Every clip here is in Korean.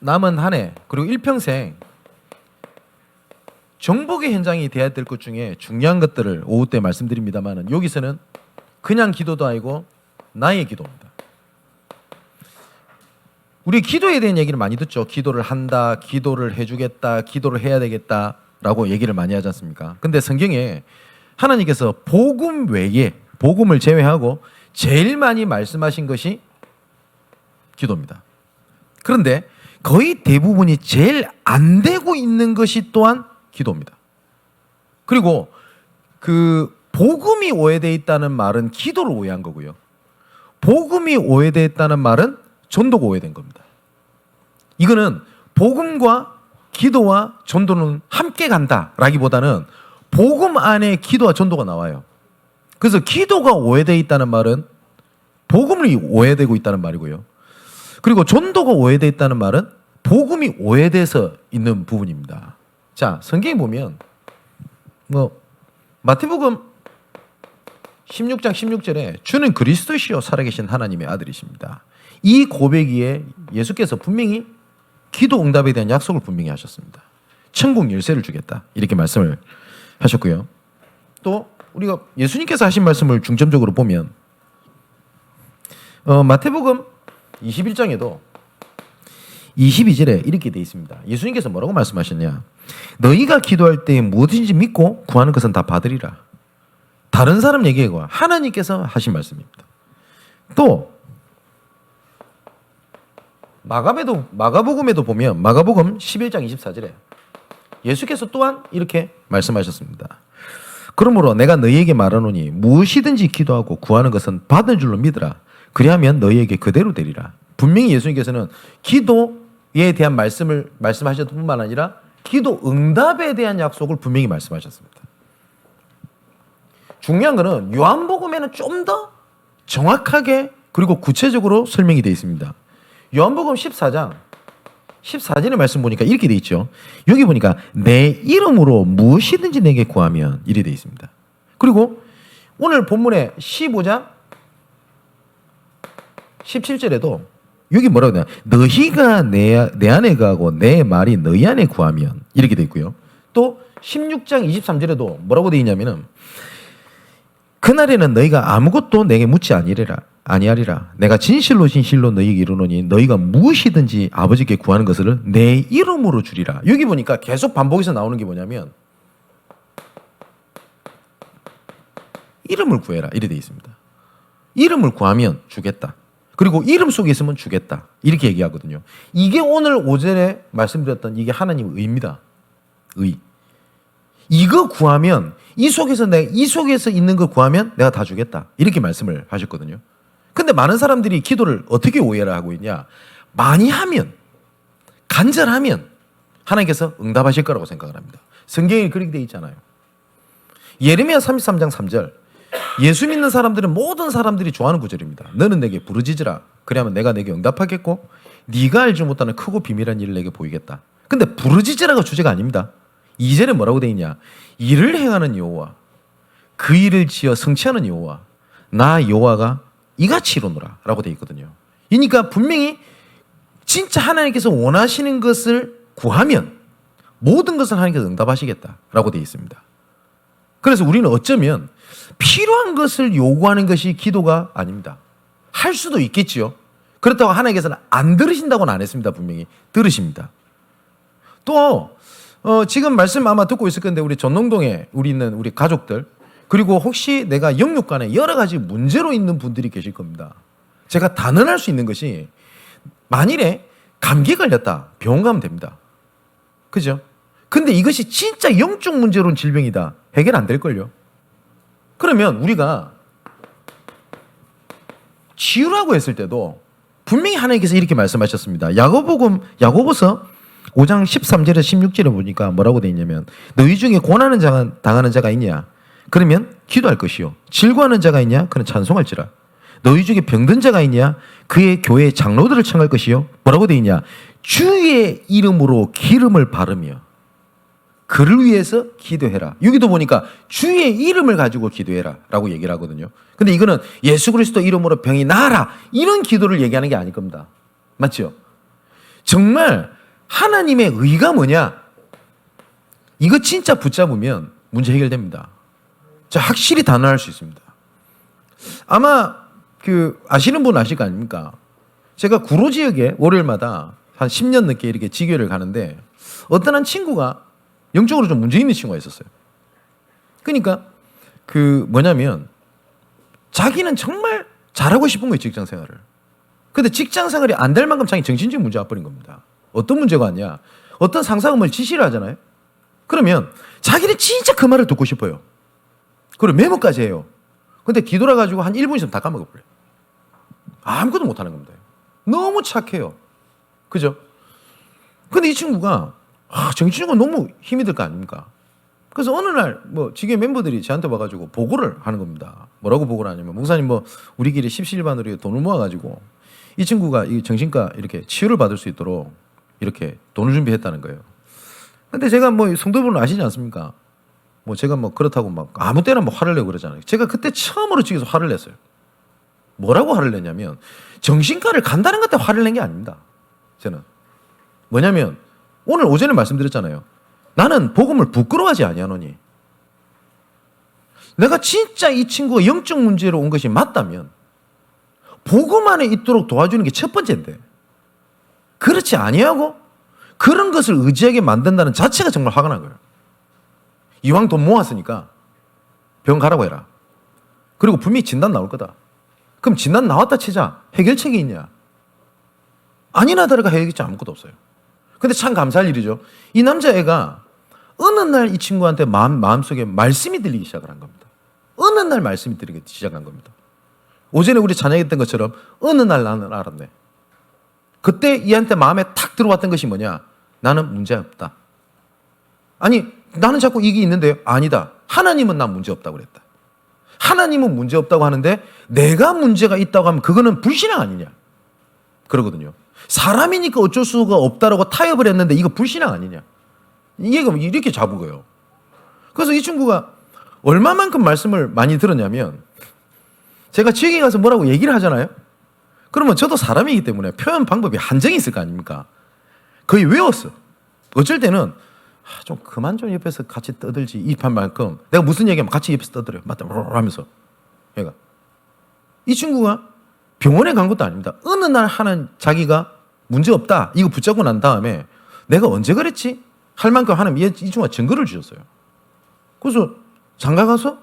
남은 한 해 그리고 일평생 정복의 현장이 돼야 될 것 중에 중요한 것들을 오후 때 말씀드립니다만 여기서는 그냥 기도도 아니고 나의 기도입니다. 우리 기도에 대한 얘기를 많이 듣죠. 기도를 한다, 기도를 해주겠다, 기도를 해야 되겠다라고 얘기를 많이 하지 않습니까? 근데 성경에 하나님께서 복음 외에 복음을 제외하고 제일 많이 말씀하신 것이 기도입니다. 그런데 거의 대부분이 제일 안 되고 있는 것이 또한 기도입니다. 그리고 그 복음이 오해되어 있다는 말은 기도를 오해한 거고요. 복음이 오해되어 있다는 말은 전도가 오해된 겁니다. 이거는 복음과 기도와 전도는 함께 간다라기보다는 복음 안에 기도와 전도가 나와요. 그래서 기도가 오해되어 있다는 말은 복음이 오해되고 있다는 말이고요. 그리고 전도가 오해되어 있다는 말은 복음이 오해돼서 있는 부분입니다. 자, 성경에 보면 마태복음 16장 16절에 주는 그리스도시요 살아계신 하나님의 아들이십니다. 이 고백이에 예수께서 분명히 기도 응답에 대한 약속을 분명히 하셨습니다. 천국 열쇠를 주겠다 이렇게 말씀을 하셨고요. 또 우리가 예수님께서 하신 말씀을 중점적으로 보면 마태복음 21장에도 22절에 이렇게 되어 있습니다. 예수님께서 뭐라고 말씀하셨냐? 너희가 기도할 때 무엇인지 믿고 구하는 것은 다 받으리라. 다른 사람 얘기하고 하나님께서 하신 말씀입니다. 또 마가복음에도 보면 마가복음 11장 24절에 예수께서 또한 이렇게 말씀하셨습니다. 그러므로 내가 너희에게 말하노니 무엇이든지 기도하고 구하는 것은 받은 줄로 믿으라. 그리하면 너희에게 그대로 되리라. 분명히 예수님께서는 기도에 대한 말씀을 말씀하셨던 뿐만 아니라 기도 응답에 대한 약속을 분명히 말씀하셨습니다. 중요한 것은 요한복음에는 좀 더 정확하게 그리고 구체적으로 설명이 되어 있습니다. 요한복음 14장 14절의 말씀 보니까 이렇게 되어 있죠. 여기 보니까 내 이름으로 무엇이든지 내게 구하면 이렇게 되어 있습니다. 그리고 오늘 본문의 15장 17절에도 여기 뭐라고 하냐? 너희가 내 안에 가고 내 말이 너희 안에 구하면 이렇게 되어 있고요. 또 16장 23절에도 뭐라고 되어 있냐면은 그날에는 너희가 아무것도 내게 묻지 아니하리라. 내가 진실로 너희에게 이르노니 너희가 무엇이든지 아버지께 구하는 것을 내 이름으로 주리라. 여기 보니까 계속 반복해서 나오는 게 뭐냐면 이름을 구해라 이렇게 되어 있습니다. 이름을 구하면 주겠다. 그리고 이름 속에 있으면 주겠다. 이렇게 얘기하거든요. 이게 오늘 오전에 말씀드렸던 이게 하나님의 의입니다. 의. 이거 구하면 이 속에서 있는 거 구하면 내가 다 주겠다. 이렇게 말씀을 하셨거든요. 근데 많은 사람들이 기도를 어떻게 오해를 하고 있냐? 많이 하면, 간절하면 하나님께서 응답하실 거라고 생각을 합니다. 성경에 그렇게 되어 있잖아요. 예레미야 33장 3절. 예수 믿는 사람들은 모든 사람들이 좋아하는 구절입니다. 너는 내게 부르짖으라. 그리하면 내가 내게 응답하겠고 네가 알지 못하는 크고 비밀한 일을 내게 보이겠다. 근데 부르짖으라가 주제가 아닙니다. 2절에 뭐라고 되어 있냐? 일을 행하는 여호와 그 일을 지어 성취하는 여호와 나 여호와가 이같이 이루노라 라고 되어 있거든요. 그러니까 분명히 진짜 하나님께서 원하시는 것을 구하면 모든 것을 하나님께서 응답하시겠다라고 되어 있습니다. 그래서 우리는 어쩌면 필요한 것을 요구하는 것이 기도가 아닙니다. 할 수도 있겠지요. 그렇다고 하나님께서는 안 들으신다고는 안 했습니다. 분명히 들으십니다. 또 지금 말씀 아마 듣고 있을 건데 우리 전농동에 있는 우리 가족들 그리고 혹시 내가 영육간에 여러 가지 문제로 있는 분들이 계실 겁니다. 제가 단언할 수 있는 것이 만일에 감기 걸렸다 병원 가면 됩니다. 그죠? 근데 이것이 진짜 영적 문제로는 질병이다. 해결 안 될걸요. 그러면 우리가 치유라고 했을 때도 분명히 하나님께서 이렇게 말씀하셨습니다. 야고보서 5장 13절에 16절에 보니까 뭐라고 되어 있냐면 너희 중에 고난을 당하는 자가 있냐? 그러면 기도할 것이요. 질고하는 자가 있냐? 그는 찬송할지라. 너희 중에 병든 자가 있냐? 그의 교회 장로들을 청할 것이요. 뭐라고 되어 있냐? 주의 이름으로 기름을 바르며 그를 위해서 기도해라. 여기도 보니까 주의 이름을 가지고 기도해라 라고 얘기를 하거든요. 근데 이거는 예수 그리스도 이름으로 병이 나아라 이런 기도를 얘기하는 게 아닐 겁니다. 맞죠? 정말 하나님의 의가 뭐냐? 이거 진짜 붙잡으면 문제 해결됩니다. 자, 확실히 단언할 수 있습니다. 아마 아시는 분 아실 거 아닙니까? 제가 구로 지역에 월요일마다 한 10년 넘게 이렇게 지교를 가는데 어떤 한 친구가 영적으로 좀 문제 있는 친구가 있었어요. 그러니까 뭐냐면 자기는 정말 잘하고 싶은 거예요, 직장 생활을. 근데 직장 생활이 안 될 만큼 자기 정신적인 문제가 와버린 겁니다. 어떤 문제가 왔냐? 어떤 상사가 뭘 지시를 하잖아요. 그러면 자기는 진짜 그 말을 듣고 싶어요. 그리고 메모까지 해요. 근데 뒤돌아 가지고 한 1분 있으면 다 까먹어버려요. 아무것도 못하는 겁니다. 너무 착해요. 그죠? 근데 이 친구가 정신적으로 너무 힘이 들 거 아닙니까? 그래서 어느 날 지교 멤버들이 저한테 와가지고 보고를 하는 겁니다. 뭐라고 보고를 하냐면 목사님 우리끼리 십시일반으로 돈을 모아가지고 이 친구가 이 정신과 이렇게 치유를 받을 수 있도록 이렇게 돈을 준비했다는 거예요. 근데 제가 성도분은 아시지 않습니까? 제가 그렇다고 아무 때나 화를 내고 그러잖아요. 제가 그때 처음으로 직에서 화를 냈어요. 뭐라고 화를 냈냐면 정신과를 간다는 것 때문에 화를 낸 게 아닙니다. 저는 뭐냐면 오늘 오전에 말씀드렸잖아요. 나는 복음을 부끄러워하지 아니하노니. 내가 진짜 이 친구가 영적 문제로 온 것이 맞다면 복음 안에 있도록 도와주는 게 첫 번째인데 그렇지 아니하고 그런 것을 의지하게 만든다는 자체가 정말 화가 난 거예요. 이왕 돈 모았으니까 병 가라고 해라. 그리고 분명히 진단 나올 거다. 그럼 진단 나왔다 치자. 해결책이 있냐? 아니나 다를까 해결책이 아무것도 없어요. 근데 참 감사할 일이죠. 이 남자애가 어느 날 이 친구한테 마음속에 말씀이 들리기 시작을 한 겁니다. 어느 날 말씀이 들리기 시작한 겁니다. 오전에 우리 찬양했던 것처럼 어느 날 나는 알았네. 그때 이한테 마음에 탁 들어왔던 것이 뭐냐? 나는 문제 없다. 아니 나는 자꾸 이게 있는데요. 아니다. 하나님은 난 문제 없다고 그랬다. 하나님은 문제 없다고 하는데 내가 문제가 있다고 하면 그거는 불신앙 아니냐? 그러거든요. 사람이니까 어쩔 수가 없다라고 타협을 했는데 이거 불신앙 아니냐? 이해가 이렇게 잡은 거예요. 그래서 이 친구가 얼마만큼 말씀을 많이 들었냐면 제가 지역에 가서 뭐라고 얘기를 하잖아요. 그러면 저도 사람이기 때문에 표현 방법이 한정이 있을 거 아닙니까? 거의 외웠어. 어쩔 때는 좀 그만 좀 옆에서 같이 떠들지 이판 만큼 내가 무슨 얘기하면 같이 옆에서 떠들어요. 맞다 하면서 얘가 이 친구가 병원에 간 것도 아닙니다. 어느 날 하는 자기가 문제 없다 이거 붙잡고 난 다음에 내가 언제 그랬지 할 만큼 하는 이 친구가 증거를 주셨어요. 그래서 장가 가서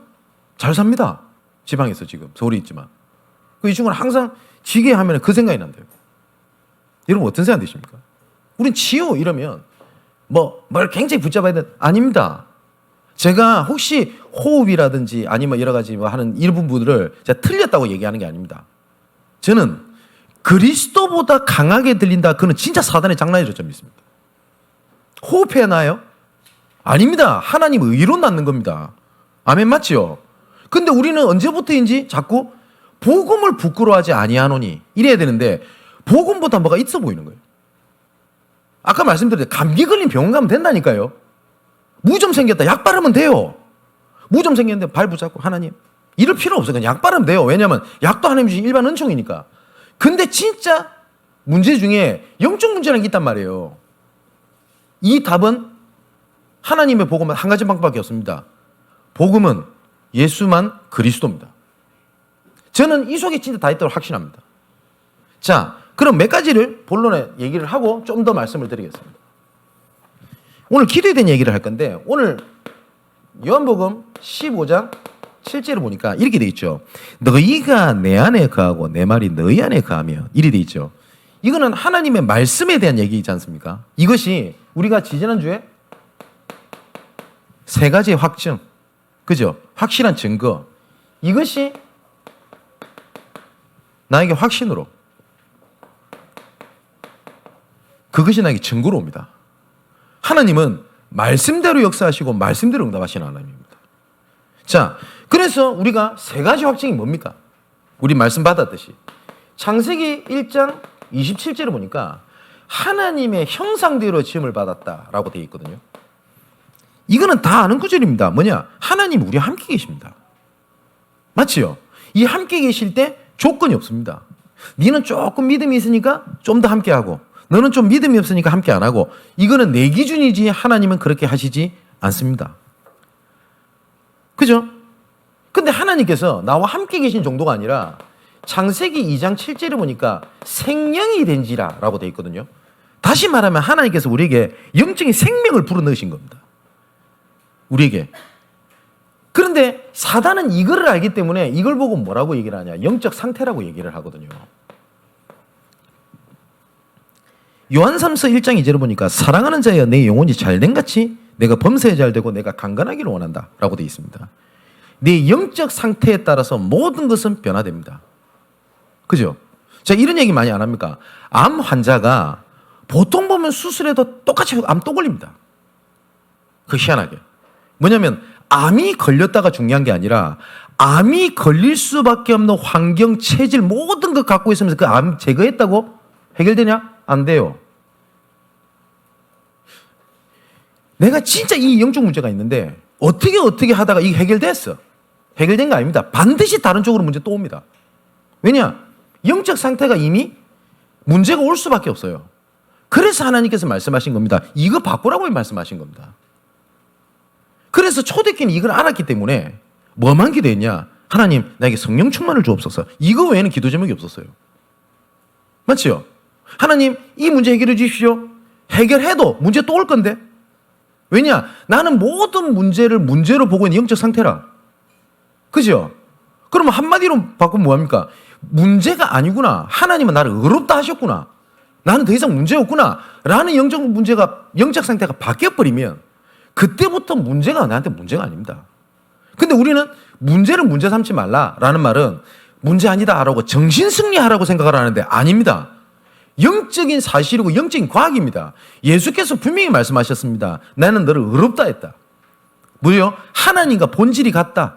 잘 삽니다. 지방에서 지금 서울에 있지만 이 친구는 항상 지게 하면 그 생각이 난대요. 여러분 어떤 생각 드십니까? 우린 치유 이러면 뭘 굉장히 붙잡아야 돼. 아닙니다. 제가 혹시 호흡이라든지 아니면 여러 가지 하는 일부분들을 제가 틀렸다고 얘기하는 게 아닙니다. 저는 그리스도보다 강하게 들린다. 그는 진짜 사단의 장난이라고 좀 믿습니다. 호흡해야 나요? 아닙니다. 하나님 의로 낳는 겁니다. 아멘 맞지요? 근데 우리는 언제부터인지 자꾸 복음을 부끄러워하지 아니하노니 이래야 되는데 복음보다 뭐가 있어 보이는 거예요. 아까 말씀드렸는데 감기 걸린 병원 가면 된다니까요. 무좀 생겼다. 약 바르면 돼요. 무좀 생겼는데 발 붙잡고 하나님 이럴 필요 없어요. 그냥 약 바르면 돼요. 왜냐하면 약도 하나님 주신 일반 은총이니까. 근데 진짜 문제 중에 영적 문제라는 게 있단 말이에요. 이 답은 하나님의 복음은 한 가지 방법밖에 없습니다. 복음은 예수만 그리스도입니다. 저는 이 속에 진짜 다 있다고 확신합니다. 자, 그럼 몇 가지를 본론에 얘기를 하고 좀 더 말씀을 드리겠습니다. 오늘 기도에 대한 얘기를 할 건데 오늘 요한복음 15장 7절을 보니까 이렇게 돼 있죠. 너희가 내 안에 거하고 내 말이 너희 안에 거하며 이리 돼 있죠. 이거는 하나님의 말씀에 대한 얘기이지 않습니까? 이것이 우리가 지지난주에 세 가지의 확증, 그죠? 확실한 증거. 이것이 나에게 확신으로 그것이 나에게 증거로 옵니다. 하나님은 말씀대로 역사하시고 말씀대로 응답하시는 하나님입니다. 자, 그래서 우리가 세 가지 확증이 뭡니까? 우리 말씀 받았듯이 창세기 1장 27절을 보니까 하나님의 형상대로 지음을 받았다라고 되어 있거든요. 이거는 다 아는 구절입니다. 뭐냐? 하나님 우리와 함께 계십니다. 맞지요? 이 함께 계실 때 조건이 없습니다. 너는 조금 믿음이 있으니까 좀 더 함께하고 너는 좀 믿음이 없으니까 함께 안 하고 이거는 내 기준이지 하나님은 그렇게 하시지 않습니다. 그죠? 근데 하나님께서 나와 함께 계신 정도가 아니라 창세기 2장 7절에 보니까 생명이 된지라 라고 되어 있거든요. 다시 말하면 하나님께서 우리에게 영적인 생명을 불어넣으신 겁니다. 우리에게. 그런데 사단은 이거를 알기 때문에 이걸 보고 뭐라고 얘기를 하냐? 영적 상태라고 얘기를 하거든요. 요한 3서 1장 2절을 보니까 사랑하는 자여 내 영혼이 잘된 같이 내가 범사에 잘되고 내가 강건하기를 원한다 라고 되어 있습니다. 내 영적 상태에 따라서 모든 것은 변화됩니다. 그죠? 자, 이런 얘기 많이 안 합니까? 암 환자가 보통 보면 수술해도 똑같이 암 또 걸립니다. 그 희한하게. 뭐냐면 암이 걸렸다가 중요한 게 아니라 암이 걸릴 수밖에 없는 환경, 체질 모든 것 갖고 있으면서 그 암 제거했다고 해결되냐? 안 돼요. 내가 진짜 이 영적 문제가 있는데 어떻게 하다가 이게 해결됐어. 해결된 거 아닙니다. 반드시 다른 쪽으로 문제 또 옵니다. 왜냐? 영적 상태가 이미 문제가 올 수밖에 없어요. 그래서 하나님께서 말씀하신 겁니다. 이거 바꾸라고 말씀하신 겁니다. 그래서 초대교회는 이걸 알았기 때문에 뭐만 기도했냐? 하나님 나에게 성령 충만을 주옵소서. 이거 외에는 기도 제목이 없었어요. 맞죠? 하나님 이 문제 해결해 주십시오. 해결해도 문제 또 올 건데. 왜냐? 나는 모든 문제를 문제로 보고 있는 영적 상태라. 그죠? 그러면 한마디로 바꾸면 뭐합니까? 문제가 아니구나. 하나님은 나를 의롭다 하셨구나. 나는 더 이상 문제 없구나. 라는 영적 상태가 바뀌어버리면 그때부터 문제가 나한테 문제가 아닙니다. 근데 우리는 문제를 문제 삼지 말라라는 말은 문제 아니다라고 정신승리하라고 생각을 하는데 아닙니다. 영적인 사실이고 영적인 과학입니다. 예수께서 분명히 말씀하셨습니다. 나는 너를 의롭다 했다. 뭐요? 하나님과 본질이 같다.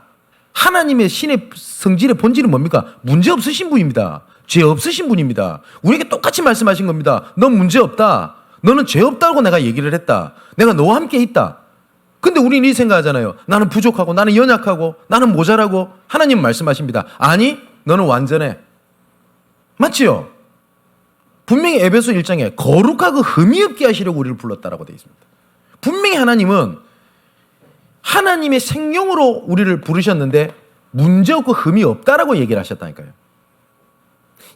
하나님의 신의 성질의 본질은 뭡니까? 문제 없으신 분입니다. 죄 없으신 분입니다. 우리에게 똑같이 말씀하신 겁니다. 넌 문제 없다. 너는 죄 없다고 내가 얘기를 했다. 내가 너와 함께 있다. 근데 우리는 이 생각하잖아요. 나는 부족하고 나는 연약하고 나는 모자라고 하나님 말씀하십니다. 아니 너는 완전해. 맞지요? 분명히 에베소 1장에 거룩하고 흠이 없게 하시려고 우리를 불렀다라고 되어 있습니다. 분명히 하나님은 하나님의 생명으로 우리를 부르셨는데 문제없고 흠이 없다라고 얘기를 하셨다니까요.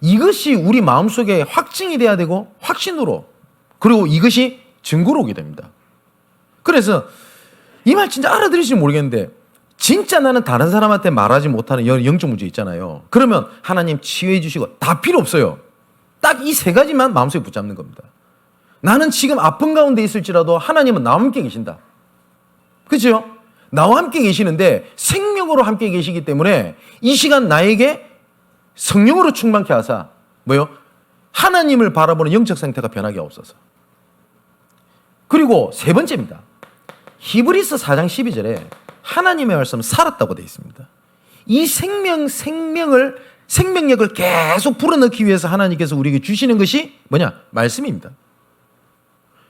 이것이 우리 마음속에 확증이 돼야 되고 확신으로 그리고 이것이 증거로 오게 됩니다. 그래서 이 말 진짜 알아들으실지 모르겠는데 진짜 나는 다른 사람한테 말하지 못하는 영적 문제 있잖아요. 그러면 하나님 치유해 주시고 다 필요 없어요. 딱 이 세 가지만 마음속에 붙잡는 겁니다. 나는 지금 아픈 가운데 있을지라도 하나님은 나와 함께 계신다. 그렇죠? 나와 함께 계시는데 생명으로 함께 계시기 때문에 이 시간 나에게 성령으로 충만케 하사 뭐요? 하나님을 바라보는 영적 상태가 변하게 없어서. 그리고 세 번째입니다. 히브리서 4장 12절에 하나님의 말씀 살았다고 되어 있습니다. 이 생명력을 계속 불어넣기 위해서 하나님께서 우리에게 주시는 것이 뭐냐? 말씀입니다.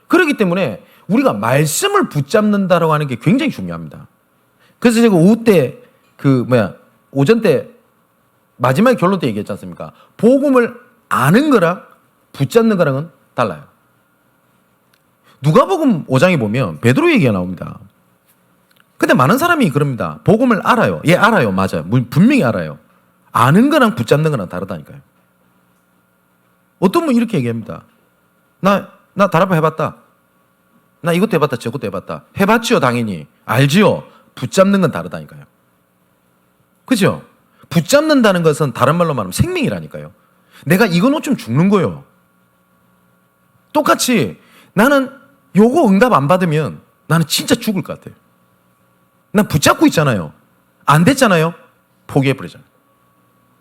그렇기 때문에 우리가 말씀을 붙잡는다라고 하는 게 굉장히 중요합니다. 그래서 제가 오후 때 오전 때 마지막 결론 때 얘기했지 않습니까? 복음을 아는 거랑 붙잡는 거랑은 달라요. 누가복음 5장에 보면 베드로 얘기가 나옵니다. 근데 많은 사람이 그럽니다. 복음을 알아요. 예, 알아요. 맞아요. 분명히 알아요. 아는 거랑 붙잡는 거랑 다르다니까요. 어떤 분 이렇게 얘기합니다. 나 다락방 해봤다. 나 이것도 해봤다. 저것도 해봤다. 해봤지요, 당연히. 알지요. 붙잡는 건 다르다니까요. 그죠? 붙잡는다는 것은 다른 말로 말하면 생명이라니까요. 내가 이거 놓치면 죽는 거예요. 똑같이 나는 요거 응답 안 받으면 나는 진짜 죽을 것 같아요. 난 붙잡고 있잖아요. 안 됐잖아요. 포기해버리잖아요.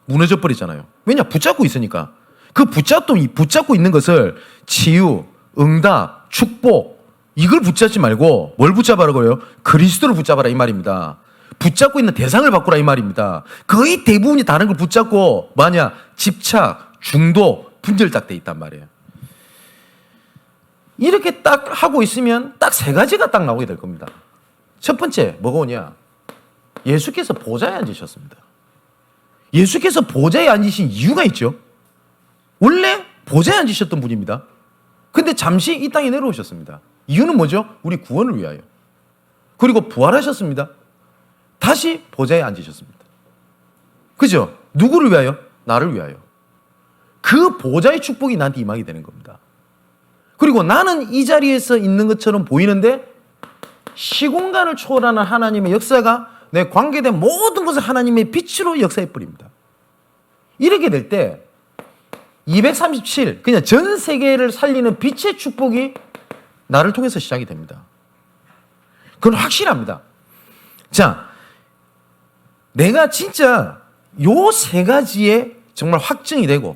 무너져버리잖아요. 왜냐? 붙잡고 있으니까. 그 붙잡고 있는 것을 치유, 응답, 축복 이걸 붙잡지 말고 뭘 붙잡으라고 해요? 그리스도를 붙잡아라 이 말입니다. 붙잡고 있는 대상을 바꾸라 이 말입니다. 거의 대부분이 다른 걸 붙잡고 뭐냐? 집착, 중독, 분절 딱 돼 있단 말이에요. 이렇게 딱 하고 있으면 딱 세 가지가 딱 나오게 될 겁니다. 첫 번째 뭐가 오냐? 예수께서 보좌에 앉으셨습니다. 예수께서 보좌에 앉으신 이유가 있죠. 원래 보좌에 앉으셨던 분입니다. 근데 잠시 이 땅에 내려오셨습니다. 이유는 뭐죠? 우리 구원을 위하여. 그리고 부활하셨습니다. 다시 보좌에 앉으셨습니다. 그죠? 누구를 위하여? 나를 위하여. 그 보좌의 축복이 나한테 임하게 되는 겁니다. 그리고 나는 이 자리에서 있는 것처럼 보이는데 시공간을 초월하는 하나님의 역사가 내 관계된 모든 것을 하나님의 빛으로 역사해 버립니다. 이렇게 될 때 237, 그냥 전 세계를 살리는 빛의 축복이 나를 통해서 시작이 됩니다. 그건 확실합니다. 자, 내가 진짜 요 세 가지에 정말 확증이 되고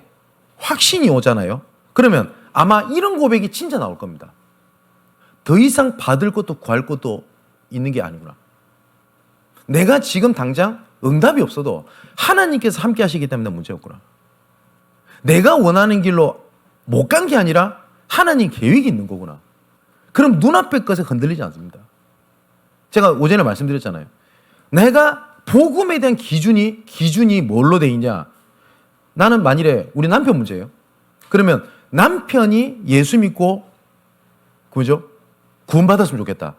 확신이 오잖아요. 그러면 아마 이런 고백이 진짜 나올 겁니다. 더 이상 받을 것도 구할 것도 있는 게 아니구나. 내가 지금 당장 응답이 없어도 하나님께서 함께 하시기 때문에 문제였구나. 내가 원하는 길로 못 간 게 아니라 하나님 계획이 있는 거구나. 그럼 눈앞의 것에 흔들리지 않습니다. 제가 오전에 말씀드렸잖아요. 내가 복음에 대한 기준이 뭘로 돼 있냐? 나는 만일에 우리 남편 문제예요. 그러면 남편이 예수 믿고 그죠? 구원받았으면 좋겠다.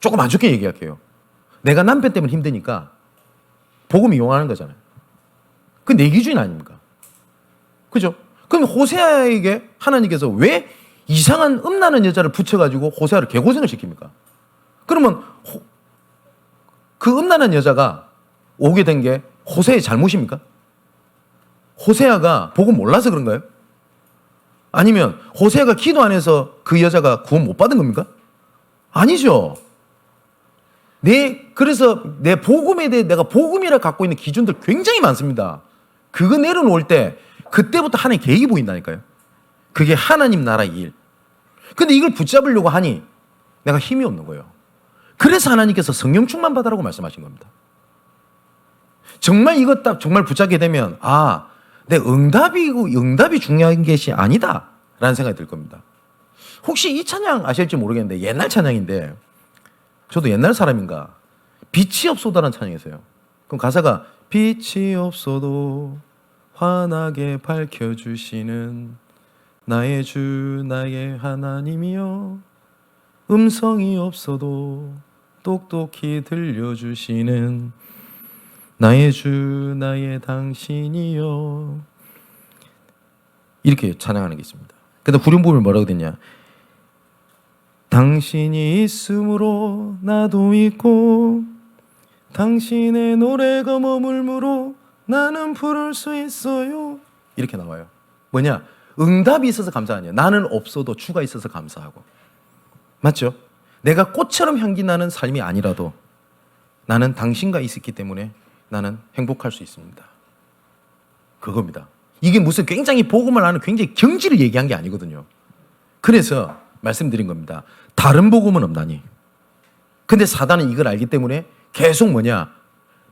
조금 안 좋게 얘기할게요. 내가 남편 때문에 힘드니까 복음 이용하는 거잖아요. 그 내 기준이 아닙니까? 그죠? 그럼 호세아에게 하나님께서 왜 이상한 음란한 여자를 붙여가지고 호세아를 개고생을 시킵니까? 그러면 그 음란한 여자가 오게 된 게 호세아의 잘못입니까? 호세아가 복음 몰라서 그런가요? 아니면 호세아가 기도 안 해서 그 여자가 구원 못 받은 겁니까? 아니죠. 그래서 내 복음에 대해 내가 복음이라 갖고 있는 기준들 굉장히 많습니다. 그거 내려놓을 때 그때부터 하나님의 계획이 보인다니까요. 그게 하나님 나라의 일. 근데 이걸 붙잡으려고 하니 내가 힘이 없는 거예요. 그래서 하나님께서 성령 충만 받으라고 말씀하신 겁니다. 정말 이것 딱 정말 붙잡게 되면 내 응답이 중요한 것이 아니다 라는 생각이 들 겁니다. 혹시 이 찬양 아실지 모르겠는데 옛날 찬양인데 저도 옛날 사람인가 빛이 없소다라는 찬양이 있어요. 그럼 가사가 빛이 없어도 환하게 밝혀주시는 나의 주 나의 하나님이여 음성이 없어도 똑똑히 들려주시는 나의 주 나의 당신이여 이렇게 찬양하는 게 있습니다. 근데 후렴부분을 뭐라고 됐냐? 당신이 있으므로 나도 있고 당신의 노래가 머물므로 나는 부를 수 있어요. 이렇게 나와요. 뭐냐? 응답이 있어서 감사 아니에요. 나는 없어도 주가 있어서 감사하고. 맞죠? 내가 꽃처럼 향기 나는 삶이 아니라도 나는 당신과 있었기 때문에 나는 행복할 수 있습니다. 그겁니다. 이게 무슨 굉장히 복음을 하는 굉장히 경지를 얘기한 게 아니거든요. 그래서 말씀드린 겁니다. 다른 복음은 없나니. 근데 사단은 이걸 알기 때문에 계속 뭐냐?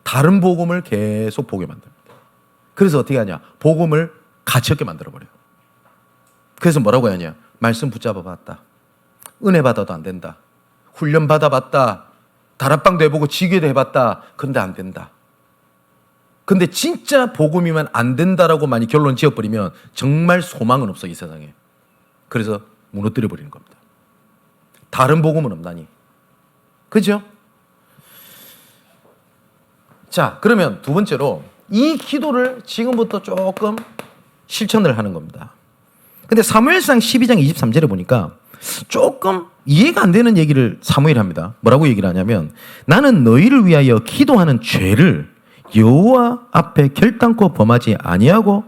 다른 복음을 계속 보게 만듭니다. 그래서 어떻게 하냐? 복음을 가치 없게 만들어버려요. 그래서 뭐라고 하냐? 말씀 붙잡아 봤다. 은혜 받아도 안 된다. 훈련 받아봤다. 다락방도 해보고 지교도 해봤다. 근데 안 된다. 근데 진짜 복음이면 안 된다라고 많이 결론 지어버리면 정말 소망은 없어 이 세상에. 그래서 무너뜨려 버리는 겁니다. 다른 복음은 없나니. 그죠? 자, 그러면 두 번째로 이 기도를 지금부터 조금 실천을 하는 겁니다. 근데 사무엘상 12장 23절에 보니까 조금 이해가 안 되는 얘기를 사무엘이 합니다. 뭐라고 얘기를 하냐면 나는 너희를 위하여 기도하는 죄를 여호와 앞에 결단코 범하지 아니하고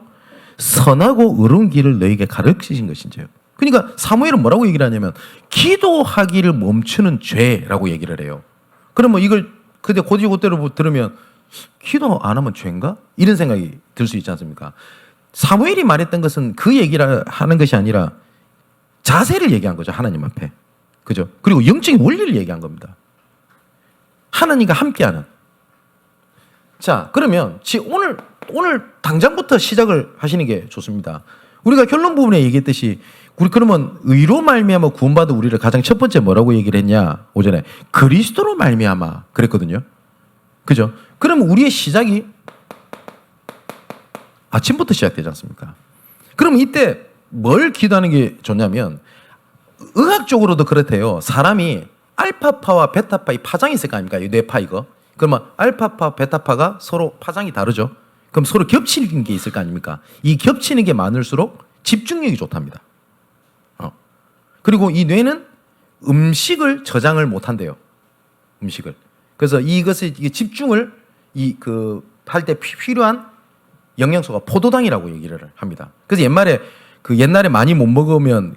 선하고 의로운 길을 너희에게 가르치신 것인지요. 그러니까 사무엘은 뭐라고 얘기를 하냐면 기도하기를 멈추는 죄라고 얘기를 해요. 그러면 이걸 그때 고지고대로 들으면 기도 안 하면 죄인가? 이런 생각이 들 수 있지 않습니까? 사무엘이 말했던 것은 그 얘기를 하는 것이 아니라 자세를 얘기한 거죠. 하나님 앞에. 그죠? 그리고 영적인 원리를 얘기한 겁니다. 하나님과 함께하는. 자, 그러면 오늘 당장부터 시작을 하시는 게 좋습니다. 우리가 결론 부분에 얘기했듯이 우리 그러면 의로 말미암아 구원받은 우리를 가장 첫 번째 뭐라고 얘기를 했냐? 오전에 그리스도로 말미암아 그랬거든요. 그죠? 그러면 우리의 시작이 아침부터 시작되지 않습니까? 그럼 이때 뭘 기도하는 게 좋냐면 의학적으로도 그렇대요. 사람이 알파파와 베타파 이 파장이 있을 거 아닙니까? 이 뇌파 이거. 그러면 알파파, 베타파가 서로 파장이 다르죠. 그럼 서로 겹치는 게 있을 거 아닙니까? 이 겹치는 게 많을수록 집중력이 좋답니다. 그리고 이 뇌는 음식을 저장을 못 한대요. 음식을. 그래서 이것을 집중을 할 때 필요한 영양소가 포도당이라고 얘기를 합니다. 그래서 옛날에 많이 못 먹으면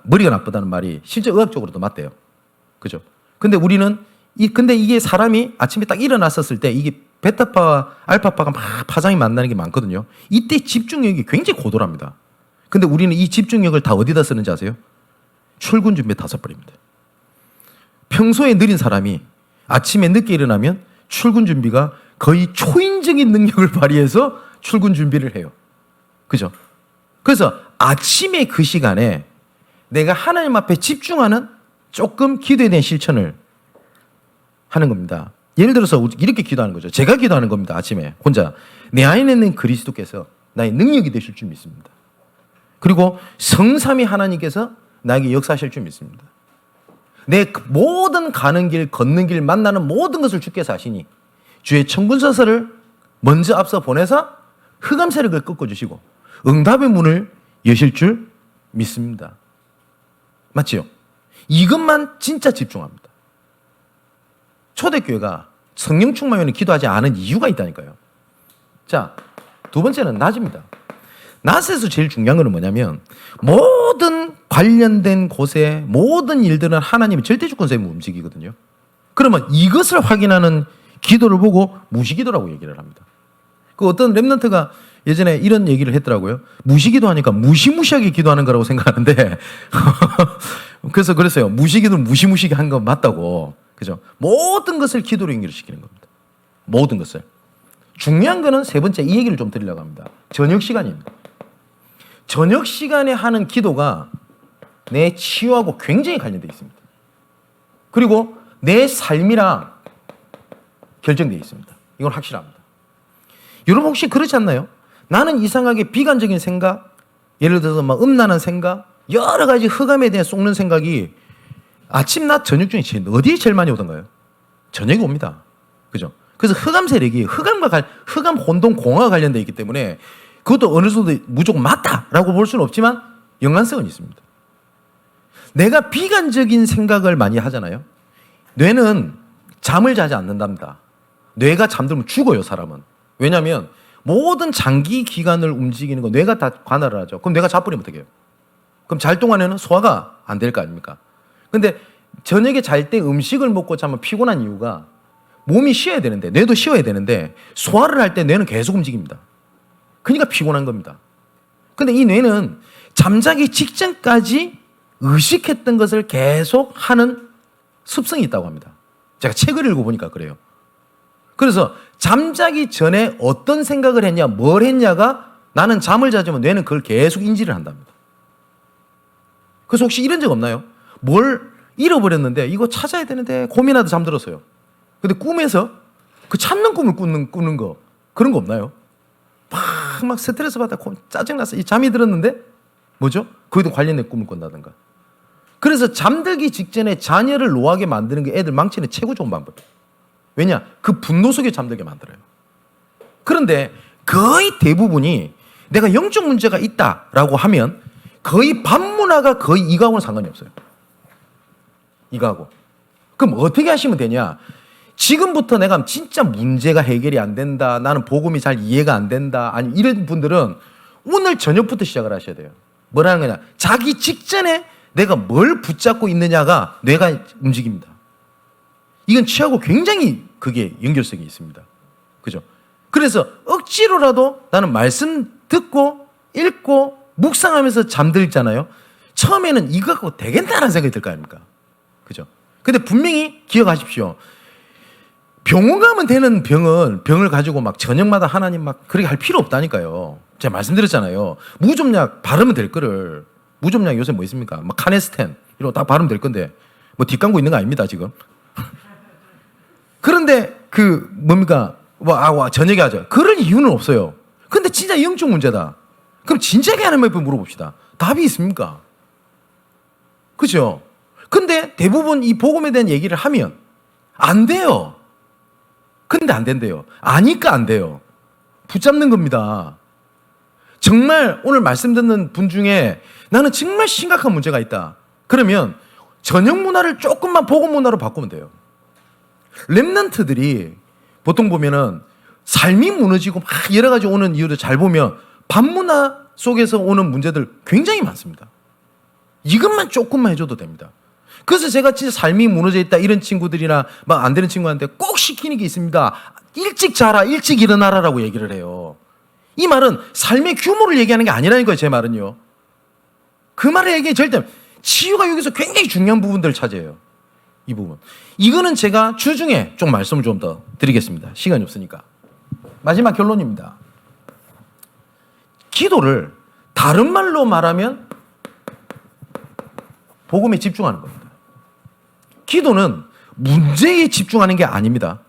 머리가 나쁘다는 말이 실제 의학적으로도 맞대요. 그죠? 근데 근데 이게 사람이 아침에 딱 일어났었을 때 이게 베타파와 알파파가 막 파장이 만나는 게 많거든요. 이때 집중력이 굉장히 고도랍니다. 근데 우리는 이 집중력을 다 어디다 쓰는지 아세요? 출근 준비에 다 써버립니다. 평소에 느린 사람이 아침에 늦게 일어나면 출근 준비가 거의 초인적인 능력을 발휘해서 출근 준비를 해요. 그죠? 그래서 아침에 그 시간에 내가 하나님 앞에 집중하는 조금 기도에 대한 실천을 하는 겁니다. 예를 들어서 이렇게 기도하는 거죠. 제가 기도하는 겁니다. 아침에 혼자. 내 안에 있는 그리스도께서 나의 능력이 되실 줄 믿습니다. 그리고 성삼위 하나님께서 나에게 역사하실 줄 믿습니다. 내 모든 가는 길, 걷는 길, 만나는 모든 것을 주께서 하시니 주의 청군서서를 먼저 앞서 보내서 흑암 세력을 꺾어주시고 응답의 문을 여실 줄 믿습니다. 맞지요? 이것만 진짜 집중합니다. 초대교회가 성령 충만을 기도하지 않은 이유가 있다니까요. 자, 두 번째는 낮입니다. 낮에서 제일 중요한 것은 뭐냐면 모든 관련된 곳에 모든 일들은 하나님의 절대주권세에 움직이거든요. 그러면 이것을 확인하는 기도를 보고 무시기도라고 얘기를 합니다. 그 어떤 랩런트가 예전에 이런 얘기를 했더라고요. 무시기도하니까 무시무시하게 기도하는 거라고 생각하는데 그래서 그랬어요. 무시기도는 무시무시하게 한 건 맞다고. 그죠? 모든 것을 기도로 연결시키는 겁니다. 모든 것을. 중요한 거는 세 번째 이 얘기를 좀 드리려고 합니다. 저녁 시간입니다. 저녁 시간에 하는 기도가 내 치유하고 굉장히 관련되어 있습니다. 그리고 내 삶이랑 결정되어 있습니다. 이건 확실합니다. 여러분 혹시 그렇지 않나요? 나는 이상하게 비관적인 생각, 예를 들어서 막 음란한 생각, 여러 가지 흑암에 대해 쏟는 생각이 아침, 낮, 저녁 중에 어디에 제일 많이 오던가요? 저녁에 옵니다. 그죠? 그래서 흑암 세력이 흑암 혼동 공화가 관련되어 있기 때문에 그것도 어느 정도 무조건 맞다라고 볼 수는 없지만 연관성은 있습니다. 내가 비관적인 생각을 많이 하잖아요. 뇌는 잠을 자지 않는답니다. 뇌가 잠들면 죽어요, 사람은. 왜냐하면 모든 장기 기관을 움직이는 거 뇌가 다 관할을 하죠. 그럼 뇌가 자버리면 어떻게 해요? 그럼 잘 동안에는 소화가 안 될 거 아닙니까? 근데 저녁에 잘 때 음식을 먹고 자면 피곤한 이유가 몸이 쉬어야 되는데, 뇌도 쉬어야 되는데 소화를 할 때 뇌는 계속 움직입니다. 그러니까 피곤한 겁니다. 근데 이 뇌는 잠자기 직전까지 의식했던 것을 계속 하는 습성이 있다고 합니다. 제가 책을 읽어보니까 그래요. 그래서 잠자기 전에 어떤 생각을 했냐, 뭘 했냐가 나는 잠을 자지만 뇌는 그걸 계속 인지를 한답니다. 그래서 혹시 이런 적 없나요? 뭘 잃어버렸는데 이거 찾아야 되는데 고민하다 잠들었어요. 근데 꿈에서 그 찾는 꿈을 꾸는 거 그런 거 없나요? 막 스트레스 받아 짜증나서 잠이 들었는데 뭐죠? 거기도 관련된 꿈을 꾼다든가. 그래서 잠들기 직전에 자녀를 노하게 만드는 게 애들 망치는 최고 좋은 방법이에요. 왜냐? 그 분노 속에 잠들게 만들어요. 그런데 거의 대부분이 내가 영적 문제가 있다라고 하면 거의 반문화가 거의 이거하고는 상관이 없어요. 이거하고. 그럼 어떻게 하시면 되냐? 지금부터 내가 진짜 문제가 해결이 안 된다. 나는 복음이 잘 이해가 안 된다. 아니 이런 분들은 오늘 저녁부터 시작을 하셔야 돼요. 뭐라는 거냐? 자기 직전에 내가 뭘 붙잡고 있느냐가 뇌가 움직입니다. 이건 취하고 굉장히 그게 연결성이 있습니다. 그죠? 그래서 억지로라도 나는 말씀 듣고 읽고 묵상하면서 잠들잖아요. 처음에는 이거 갖고 되겠다는 생각이 들 거 아닙니까? 그죠? 근데 분명히 기억하십시오. 병원 가면 되는 병을 가지고 막 저녁마다 하나님 막 그렇게 할 필요 없다니까요. 제가 말씀드렸잖아요. 무좀약 바르면 될 거를. 무좀약 요새 뭐 있습니까? 뭐 카네스텐 이런 거 다 바르면 될 건데 뭐 뒷광고 있는 거 아닙니다 지금. 그런데 그 뭡니까? 저녁에 하죠. 그럴 이유는 없어요. 근데 진짜 영적 문제다. 그럼 진작에 하나님께 물어봅시다. 답이 있습니까? 그죠? 근데 대부분 이 복음에 대한 얘기를 하면 안 돼요. 근데 안 된대요. 아니까 안 돼요. 붙잡는 겁니다. 정말 오늘 말씀 듣는 분 중에 나는 정말 심각한 문제가 있다. 그러면 저녁 문화를 조금만 복음 문화로 바꾸면 돼요. 렘넌트들이 보통 보면은 삶이 무너지고 막 여러 가지 오는 이유를 잘 보면 반문화 속에서 오는 문제들 굉장히 많습니다. 이것만 조금만 해줘도 됩니다. 그래서 제가 진짜 삶이 무너져 있다 이런 친구들이나 막 안 되는 친구한테 꼭 시키는 게 있습니다. 일찍 자라, 일찍 일어나라라고 얘기를 해요. 이 말은 삶의 규모를 얘기하는 게 아니라는 거예요. 제 말은요. 그 말을 얘기해 절대 치유가 여기서 굉장히 중요한 부분들을 차지해요. 이 부분. 이거는 제가 주중에 좀 말씀을 좀 더 드리겠습니다. 시간이 없으니까. 마지막 결론입니다. 기도를 다른 말로 말하면 복음에 집중하는 겁니다. 기도는 문제에 집중하는 게 아닙니다.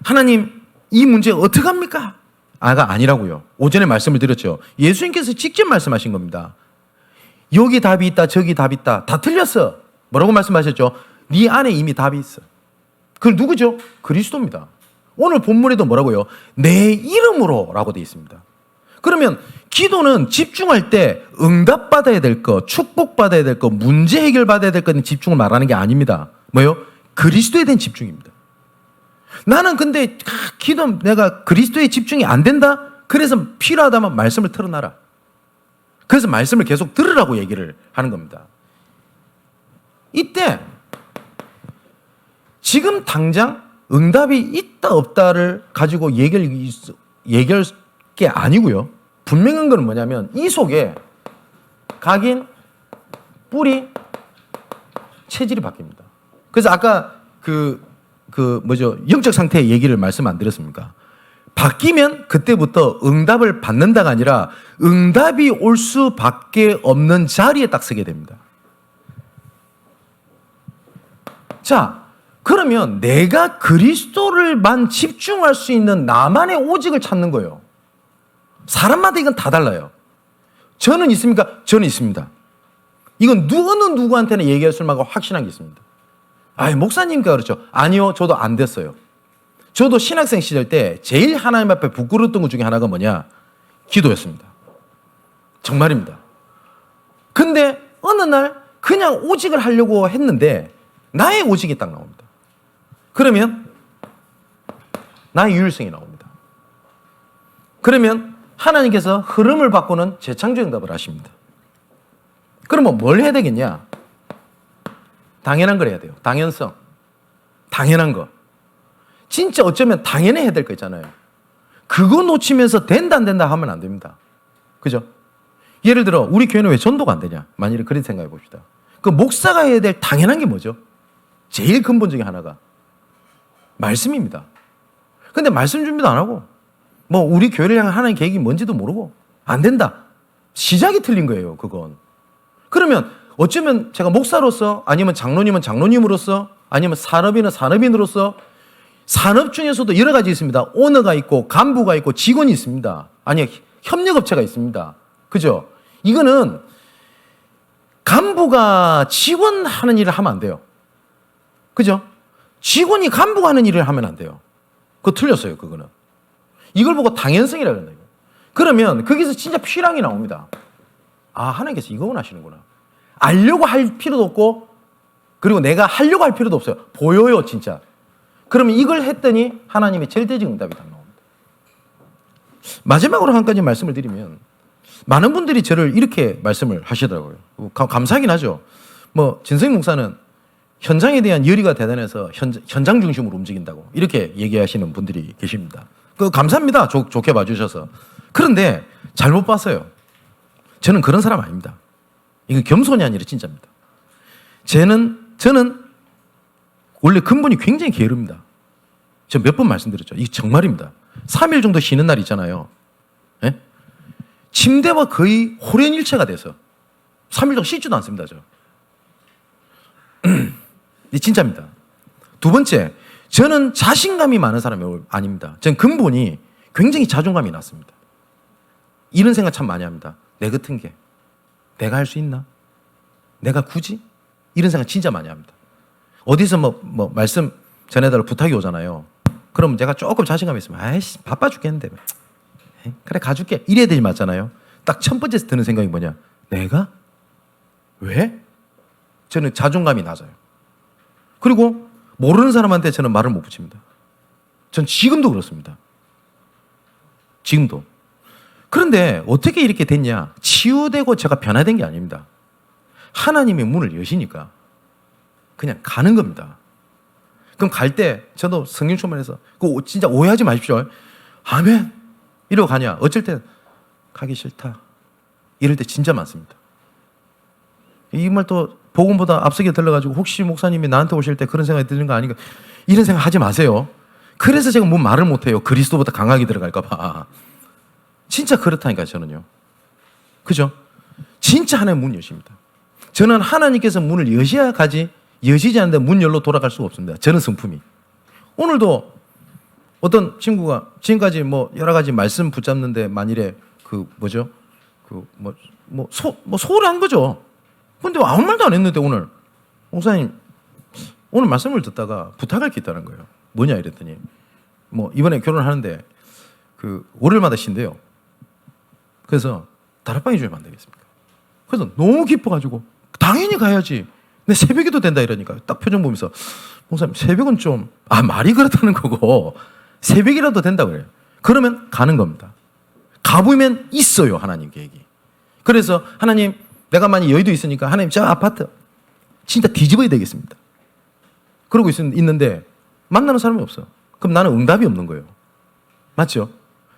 하나님, 이 문제 어떡합니까? 가 아니라고요. 오전에 말씀을 드렸죠. 예수님께서 직접 말씀하신 겁니다. 여기 답이 있다, 저기 답이 있다. 다 틀렸어. 뭐라고 말씀하셨죠? 네 안에 이미 답이 있어. 그걸 누구죠? 그리스도입니다. 오늘 본문에도 뭐라고요? 내 이름으로 라고 되어 있습니다. 그러면 기도는 집중할 때 응답받아야 될 것, 축복받아야 될 것, 문제 해결받아야 될 것에 집중을 말하는 게 아닙니다. 뭐요? 그리스도에 대한 집중입니다. 나는 근데 기도 내가 그리스도에 집중이 안 된다? 그래서 필요하다면 말씀을 틀어놔라. 그래서 말씀을 계속 들으라고 얘기를 하는 겁니다. 이때 지금 당장 응답이 있다 없다를 가지고 얘기할 게 아니고요. 분명한 건 뭐냐면 이 속에 각인, 뿌리, 체질이 바뀝니다. 그래서 아까 영적 상태의 얘기를 말씀 안 드렸습니까? 바뀌면 그때부터 응답을 받는다가 아니라 응답이 올 수밖에 없는 자리에 딱 서게 됩니다. 자, 그러면 내가 그리스도를만 집중할 수 있는 나만의 오직을 찾는 거예요. 사람마다 이건 다 달라요. 저는 있습니까? 저는 있습니다. 이건 어느 누구한테나 얘기할 수 있는 확신한 게 있습니다. 목사님과 그렇죠. 아니요, 저도 안 됐어요. 저도 신학생 시절 때 제일 하나님 앞에 부끄러웠던 것 중에 하나가 뭐냐? 기도였습니다. 정말입니다. 근데 어느 날 그냥 오직을 하려고 했는데 나의 오직이 딱 나옵니다. 그러면 나의 유일성이 나옵니다. 그러면 하나님께서 흐름을 바꾸는 재창조 응답을 하십니다. 그러면 뭘 해야 되겠냐? 당연한 걸 해야 돼요. 당연성. 당연한 거. 진짜 어쩌면 당연히 해야 될 거 있잖아요. 그거 놓치면서 된다 안 된다 하면 안 됩니다. 그죠? 예를 들어 우리 교회는 왜 전도가 안 되냐? 만일에 그런 생각해 봅시다. 그 목사가 해야 될 당연한 게 뭐죠? 제일 근본적인 하나가 말씀입니다. 근데 말씀 준비도 안 하고 뭐 우리 교회를 향한 하나님 계획이 뭔지도 모르고 안 된다. 시작이 틀린 거예요. 그건. 그러면 어쩌면 제가 목사로서 아니면 장로님은 장로님으로서 아니면 산업인은 산업인으로서 산업 중에서도 여러 가지 있습니다. 오너가 있고 간부가 있고 직원이 있습니다. 아니 협력업체가 있습니다. 그죠? 이거는 간부가 직원 하는 일을 하면 안 돼요. 그죠? 직원이 간부가 하는 일을 하면 안 돼요. 그거 틀렸어요. 그거는. 이걸 보고 당연성이라고 그런다. 그러면 거기서 진짜 필요함이 나옵니다. 하나님께서 이거 원하시는구나. 알려고 할 필요도 없고 그리고 내가 하려고 할 필요도 없어요. 보여요 진짜. 그러면 이걸 했더니 하나님의 절대적 응답이 딱 나옵니다. 마지막으로 한 가지 말씀을 드리면 많은 분들이 저를 이렇게 말씀을 하시더라고요. 감사하긴 하죠. 진성희 목사는 현장에 대한 열의가 대단해서 현장 중심으로 움직인다고 이렇게 얘기하시는 분들이 계십니다. 감사합니다. 좋게 봐주셔서. 그런데 잘못 봤어요. 저는 그런 사람 아닙니다. 이건 겸손이 아니라 진짜입니다. 저는 원래 근본이 굉장히 게으릅니다. 제가 몇 번 말씀드렸죠. 이게 정말입니다. 3일 정도 쉬는 날 있잖아요. 예? 침대와 거의 호련일체가 돼서 3일 동안 씻지도 않습니다. 저. 이 진짜입니다. 두 번째, 저는 자신감이 많은 사람이 아닙니다. 저는 근본이 굉장히 자존감이 낮습니다. 이런 생각 참 많이 합니다. 내 같은 게 내가 할 수 있나? 내가 굳이? 이런 생각 진짜 많이 합니다. 어디서 뭐 말씀 전해달라고 부탁이 오잖아요. 그럼 제가 조금 자신감이 있으면 아이씨 바빠 죽겠는데 그래 가줄게 이래야 되지 맞잖아요. 딱 첫 번째 드는 생각이 뭐냐? 내가? 왜? 저는 자존감이 낮아요. 그리고 모르는 사람한테 저는 말을 못 붙입니다. 전 지금도 그렇습니다. 지금도. 그런데 어떻게 이렇게 됐냐? 치유되고 제가 변화된 게 아닙니다. 하나님의 문을 여시니까 그냥 가는 겁니다. 그럼 갈 때 저도 성령 충만해서 그거 진짜 오해하지 마십시오. 아멘 이러고 가냐? 어쩔 때 가기 싫다 이럴 때 진짜 많습니다. 이 말 또 복음보다 앞서게 들려가지고 혹시 목사님이 나한테 오실 때 그런 생각이 드는 거 아닌가 이런 생각 하지 마세요. 그래서 제가 뭐 말을 못해요. 그리스도보다 강하게 들어갈까 봐. 진짜 그렇다니까 저는요. 그죠? 진짜 하나님 문 여십니다. 저는 하나님께서 문을 여셔야 가지 여시지 않는데 문 열로 돌아갈 수가 없습니다. 저는 성품이. 오늘도 어떤 친구가 지금까지 뭐 여러 가지 말씀 붙잡는데 만일에 소홀히 한 거죠. 근데 아무 말도 안 했는데 오늘 목사님 오늘 말씀을 듣다가 부탁할 게 있다는 거예요. 뭐냐 이랬더니 뭐 이번에 결혼하는데 그 월요일마다 쉰대요. 그래서 다락방 해주면 안 되겠습니까? 그래서 너무 기뻐가지고 당연히 가야지. 근데 새벽에도 된다 이러니까 딱 표정 보면서 목사님 새벽은 좀 말이 그렇다는 거고 새벽이라도 된다 그래요. 그러면 가는 겁니다. 가보면 있어요 하나님 계획이. 그래서 하나님 내가 만약 여의도 있으니까 하나님 저 아파트 진짜 뒤집어야 되겠습니다. 그러고 있는데 만나는 사람이 없어. 그럼 나는 응답이 없는 거예요. 맞죠?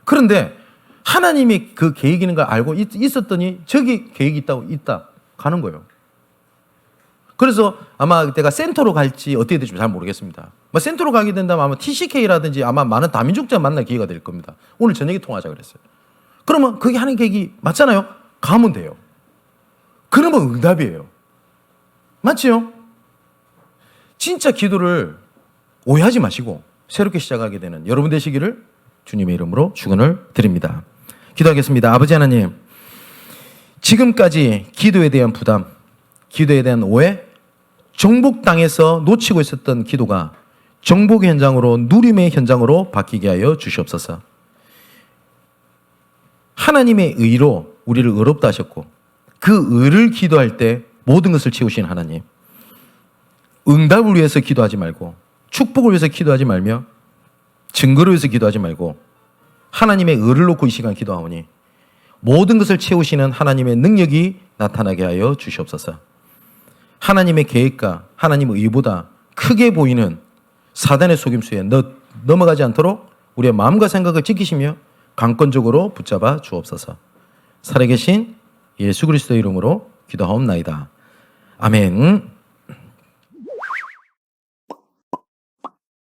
그런데 하나님이 그 계획이 있는 걸 알고 있었더니 저기 계획이 있다 가는 거예요. 그래서 아마 내가 센터로 갈지 어떻게 될지 잘 모르겠습니다. 센터로 가게 된다면 아마 TCK라든지 아마 많은 다민족자 만날 기회가 될 겁니다. 오늘 저녁에 통화하자 그랬어요. 그러면 그게 하나님 계획이 맞잖아요. 가면 돼요. 그러면 응답이에요. 맞지요? 진짜 기도를 오해하지 마시고 새롭게 시작하게 되는 여러분 되시기를 주님의 이름으로 축원을 드립니다. 기도하겠습니다. 아버지 하나님, 지금까지 기도에 대한 부담, 기도에 대한 오해, 정복당해서 놓치고 있었던 기도가 정복의 현장으로 누림의 현장으로 바뀌게 하여 주시옵소서. 하나님의 의로 우리를 의롭다 하셨고 그 의를 기도할 때 모든 것을 채우신 하나님, 응답을 위해서 기도하지 말고 축복을 위해서 기도하지 말며 증거를 위해서 기도하지 말고 하나님의 의를 놓고 이 시간 기도하오니 모든 것을 채우시는 하나님의 능력이 나타나게 하여 주시옵소서. 하나님의 계획과 하나님의 의보다 크게 보이는 사단의 속임수에 넘어가지 않도록 우리의 마음과 생각을 지키시며 강권적으로 붙잡아 주옵소서. 살아계신 예수 그리스도의 이름으로 기도하옵나이다. 아멘.